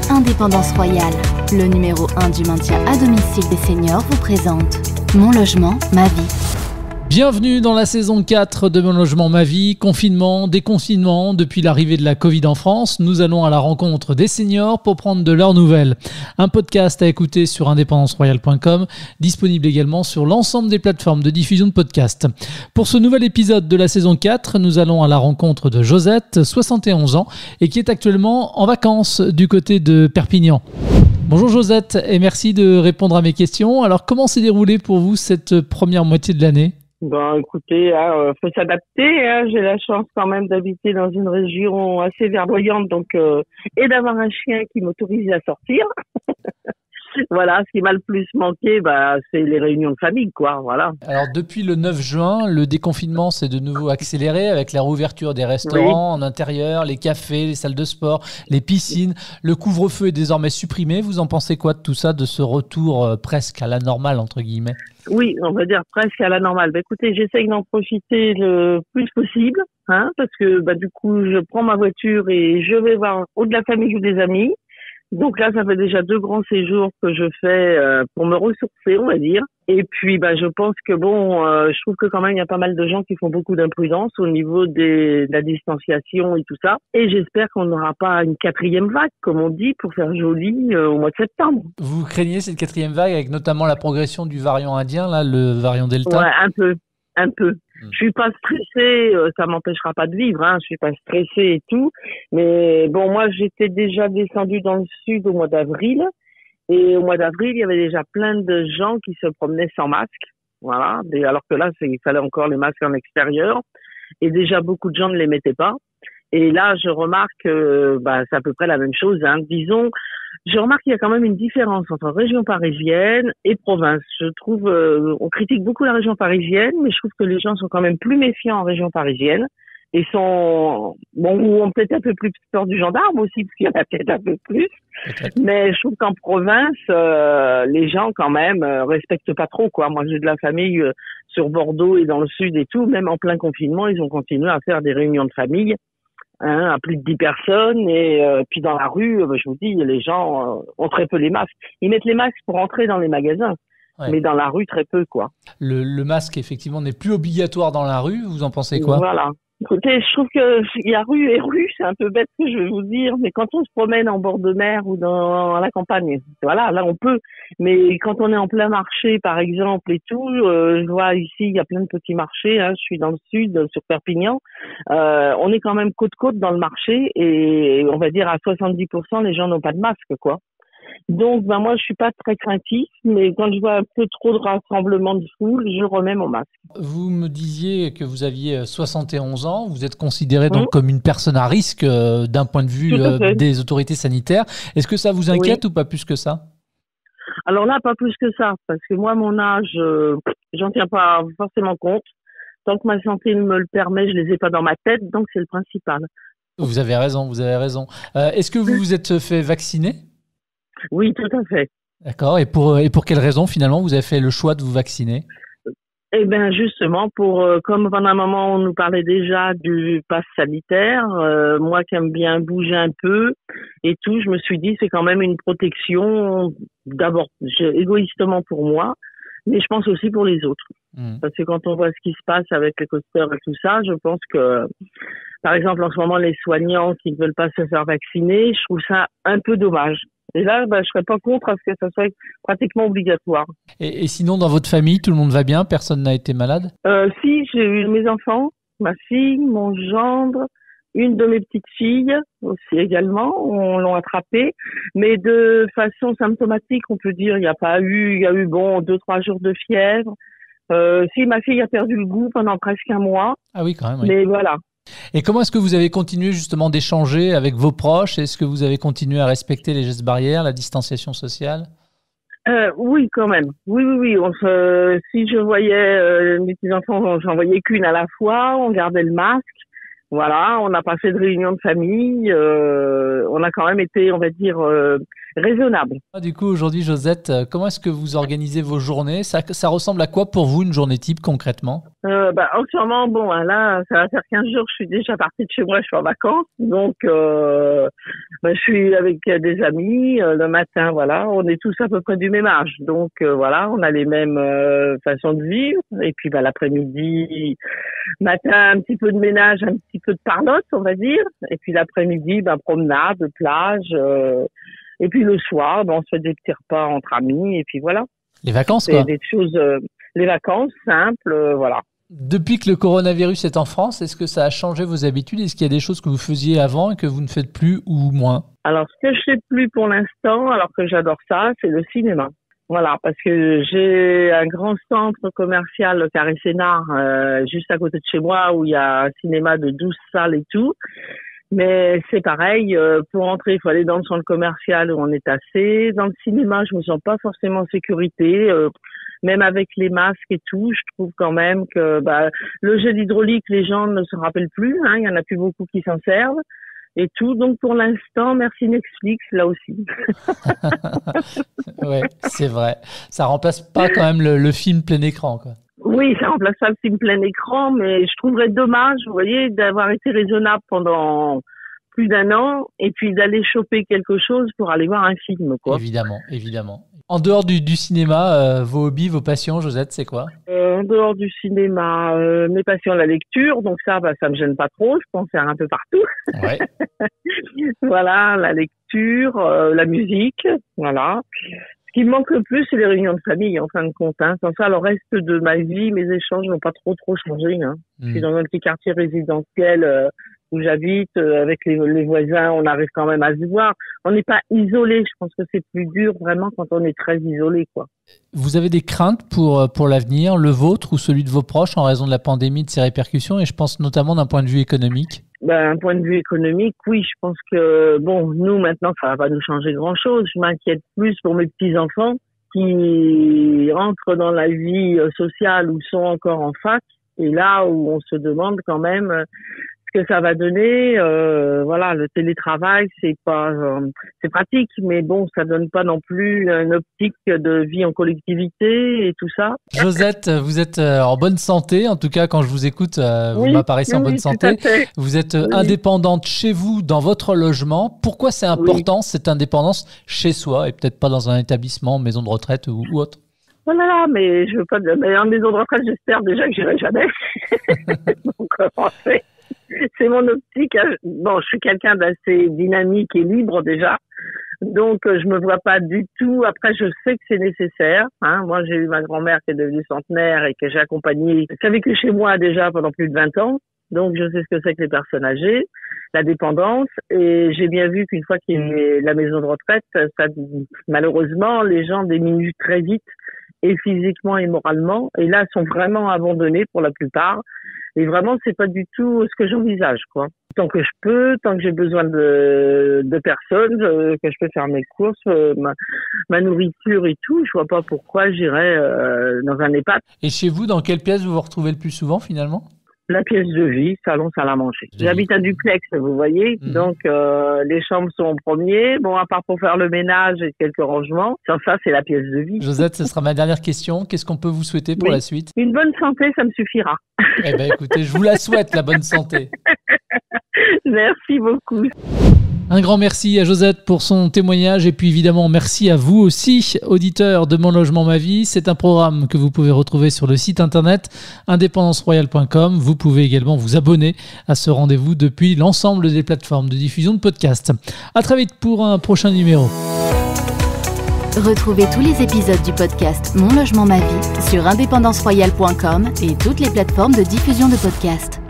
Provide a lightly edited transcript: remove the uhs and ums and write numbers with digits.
Indépendance Royale, le numéro 1 du maintien à domicile des seniors vous présente Mon logement, ma vie. Bienvenue dans la saison 4 de Mon logement, ma vie. Confinement, déconfinement, depuis l'arrivée de la Covid en France, nous allons à la rencontre des seniors pour prendre de leurs nouvelles. Un podcast à écouter sur indépendanceroyale.com, disponible également sur l'ensemble des plateformes de diffusion de podcasts. Pour ce nouvel épisode de la saison 4, nous allons à la rencontre de Josette, 71 ans, et qui est actuellement en vacances du côté de Perpignan. Bonjour Josette, et merci de répondre à mes questions. Alors, comment s'est déroulée pour vous cette première moitié de l'année ? Écoutez, faut s'adapter. J'ai la chance quand même d'habiter dans une région assez verdoyante, et d'avoir un chien qui m'autorise à sortir. Voilà, ce qui m'a le plus manqué, c'est les réunions de famille, quoi. Voilà. Alors, depuis le 9 juin, le déconfinement s'est de nouveau accéléré avec la réouverture des restaurants en intérieur, les cafés, les salles de sport, les piscines. Le couvre-feu est désormais supprimé. Vous en pensez quoi de tout ça, de ce retour presque à la normale, entre guillemets ? Oui, on va dire presque à la normale. Écoutez, j'essaye d'en profiter le plus possible, parce que du coup, je prends ma voiture et je vais voir ou de la famille ou des amis. Donc là, ça fait déjà 2 grands séjours que je fais pour me ressourcer, on va dire. Et puis, je pense que je trouve que quand même, il y a pas mal de gens qui font beaucoup d'imprudence au niveau de la distanciation et tout ça. Et j'espère qu'on n'aura pas une 4e vague, comme on dit, pour faire joli au mois de septembre. Vous craignez cette 4e vague avec notamment la progression du variant indien, là, le variant Delta ? Ouais, un peu. Je suis pas stressée, ça m'empêchera pas de vivre, je suis pas stressée et tout. Mais moi, j'étais déjà descendue dans le sud au mois d'avril. Et au mois d'avril, il y avait déjà plein de gens qui se promenaient sans masque. Voilà. Alors que là, il fallait encore les masques en extérieur. Et déjà, beaucoup de gens ne les mettaient pas. Et là, je remarque que c'est à peu près la même chose. Disons, je remarque qu'il y a quand même une différence entre région parisienne et province. Je trouve, on critique beaucoup la région parisienne, mais je trouve que les gens sont quand même plus méfiants en région parisienne et ont peut-être un peu plus peur du gendarme aussi, parce qu'il y en a peut-être un peu plus. Mais je trouve qu'en province, les gens quand même respectent pas trop, quoi. Moi, j'ai de la famille sur Bordeaux et dans le sud et tout. Même en plein confinement, ils ont continué à faire des réunions de famille. À plus de 10 personnes et puis dans la rue, je vous dis, les gens ont très peu les masques. Ils mettent les masques pour entrer dans les magasins, mais dans la rue très peu, quoi. Le masque effectivement n'est plus obligatoire dans la rue. Vous en pensez quoi ? Voilà. Écoutez, je trouve que il y a rue et rue, c'est un peu bête ce que je vais vous dire, mais quand on se promène en bord de mer ou dans la campagne, voilà, là on peut. Mais quand on est en plein marché, par exemple, et tout, je vois ici, il y a plein de petits marchés, je suis dans le sud, sur Perpignan, on est quand même côte-côte dans le marché et on va dire à 70%, les gens n'ont pas de masque, quoi. Donc, moi, je suis pas très craintif, mais quand je vois un peu trop de rassemblement de foule, je remets mon masque. Vous me disiez que vous aviez 71 ans. Vous êtes considérée donc comme une personne à risque d'un point de vue des autorités sanitaires. Est-ce que ça vous inquiète ou pas plus que ça ? Alors là, pas plus que ça, parce que moi, mon âge, j'en tiens pas forcément compte. Tant que ma santé me le permet, je les ai pas dans ma tête, donc c'est le principal. Vous avez raison. Est-ce que vous vous êtes fait vacciner ? Oui, tout à fait. D'accord. Et pour quelle raison, finalement, vous avez fait le choix de vous vacciner ? Eh bien, justement, comme pendant un moment, on nous parlait déjà du pass sanitaire, moi qui aime bien bouger un peu et tout, je me suis dit, c'est quand même une protection, d'abord, égoïstement pour moi, mais je pense aussi pour les autres. Parce que quand on voit ce qui se passe avec les coasters et tout ça, je pense que, par exemple, en ce moment, les soignants qui ne veulent pas se faire vacciner, je trouve ça un peu dommage. Et là, je serais pas contre à ce que ça soit pratiquement obligatoire. Et sinon, dans votre famille, tout le monde va bien ? Personne n'a été malade ? Si, j'ai eu mes enfants, ma fille, mon gendre, une de mes petites filles aussi également, on l'a attrapé. Mais de façon symptomatique, on peut dire, il y a eu 2-3 jours de fièvre. Si, ma fille a perdu le goût pendant presque un mois. Ah oui, quand même, oui. Mais voilà. Et comment est-ce que vous avez continué justement d'échanger avec vos proches ? Est-ce que vous avez continué à respecter les gestes barrières, la distanciation sociale ? Oui, quand même. Oui. Si je voyais mes petits-enfants, j'en voyais qu'une à la fois, on gardait le masque. Voilà, on n'a pas fait de réunion de famille. On a quand même été, on va dire, raisonnable. Du coup, aujourd'hui, Josette, comment est-ce que vous organisez vos journées ? Ça ressemble à quoi pour vous, une journée type, concrètement ? En ce moment, bon, là, ça va faire 15 jours, je suis déjà partie de chez moi, je suis en vacances. Donc, je suis avec des amis. Le matin, voilà, on est tous à peu près du même âge. Donc, voilà, on a les mêmes façons de vivre. Et puis, l'après-midi, matin, un petit peu de ménage, un petit peu de parlotte, on va dire. Et puis, l'après-midi, promenade, plage. Et puis, le soir, on se fait des petits repas entre amis. Et puis, voilà. Les vacances, quoi. Des choses, les vacances simples, voilà. Depuis que le coronavirus est en France, est-ce que ça a changé vos habitudes ? Est-ce qu'il y a des choses que vous faisiez avant et que vous ne faites plus ou moins ? Alors, ce que je fais plus pour l'instant, alors que j'adore ça, c'est le cinéma. Voilà, parce que j'ai un grand centre commercial, le Carré Sénart, juste à côté de chez moi, où il y a un cinéma de 12 salles et tout. Mais c'est pareil, pour entrer, il faut aller dans le centre commercial où on est assez. Dans le cinéma, je me sens pas forcément en sécurité. Même avec les masques et tout, je trouve quand même que le gel hydraulique, les gens ne se rappellent plus. Il y en a plus beaucoup qui s'en servent et tout. Donc pour l'instant, merci Netflix là aussi. Ouais, c'est vrai. Ça remplace pas quand même le film plein écran, quoi. Oui, ça remplace pas le film plein écran, mais je trouverais dommage, vous voyez, d'avoir été raisonnable pendant plus d'1 an et puis d'aller choper quelque chose pour aller voir un film, quoi. Évidemment, évidemment. En dehors du cinéma, vos hobbies, vos passions, Josette, c'est quoi ? En dehors du cinéma, mes passions, la lecture, donc ça me gêne pas trop, je peux en faire un peu partout. Ouais. Voilà, la lecture, la musique, voilà. Ce qui me manque le plus, c'est les réunions de famille, en fin de compte. Sans ça, le reste de ma vie, mes échanges n'ont pas trop changé. Je suis dans un petit quartier résidentiel où j'habite, avec les voisins, on arrive quand même à se voir. On n'est pas isolé. Je pense que c'est plus dur vraiment quand on est très isolé, quoi. Vous avez des craintes pour l'avenir, le vôtre ou celui de vos proches, en raison de la pandémie, de ses répercussions, et je pense notamment d'un point de vue économique ? Un point de vue économique, oui, je pense que, nous, maintenant, ça va pas nous changer grand-chose. Je m'inquiète plus pour mes petits-enfants qui rentrent dans la vie sociale ou sont encore en fac, et là où on se demande quand même ce que ça va donner. Voilà, le télétravail, c'est pratique, mais ça donne pas non plus une optique de vie en collectivité et tout ça. Josette, vous êtes en bonne santé, en tout cas quand je vous écoute, vous m'apparaissez en bonne santé. Vous êtes indépendante chez vous, dans votre logement. Pourquoi c'est important cette indépendance chez soi et peut-être pas dans un établissement, maison de retraite ou autre? Oh là là, mais je veux pas mais en maison de retraite, j'espère déjà que j'irai jamais. Donc, c'est mon optique. Je suis quelqu'un d'assez dynamique et libre déjà. Donc, je me vois pas du tout. Après, je sais que c'est nécessaire. Moi, j'ai eu ma grand-mère qui est devenue centenaire et que j'ai accompagnée, qui a vécu chez moi déjà pendant plus de 20 ans. Donc, je sais ce que c'est que les personnes âgées, la dépendance. Et j'ai bien vu qu'une fois qu'il y a la maison de retraite, malheureusement, les gens diminuent très vite, et physiquement et moralement. Et là, sont vraiment abandonnés pour la plupart. Et vraiment, c'est pas du tout ce que j'envisage, quoi. Tant que je peux, tant que j'ai besoin de personnes, que je peux faire mes courses, ma nourriture et tout, je vois pas pourquoi j'irais dans un EHPAD. Et chez vous, dans quelle pièce vous vous retrouvez le plus souvent, finalement ? La pièce de vie, salon, salle à manger. J'habite un duplex, vous voyez. Donc, les chambres sont au premier. À part pour faire le ménage et quelques rangements. Sans ça, c'est la pièce de vie. Josette, ce sera ma dernière question. Qu'est-ce qu'on peut vous souhaiter pour la suite ? Une bonne santé, ça me suffira. Eh bien, écoutez, je vous la souhaite, la bonne santé. Merci beaucoup. Un grand merci à Josette pour son témoignage et puis évidemment merci à vous aussi, auditeurs de Mon Logement Ma Vie. C'est un programme que vous pouvez retrouver sur le site internet independanceroyale.com. Vous pouvez également vous abonner à ce rendez-vous depuis l'ensemble des plateformes de diffusion de podcasts. À très vite pour un prochain numéro. Retrouvez tous les épisodes du podcast Mon Logement Ma Vie sur independanceroyale.com et toutes les plateformes de diffusion de podcasts.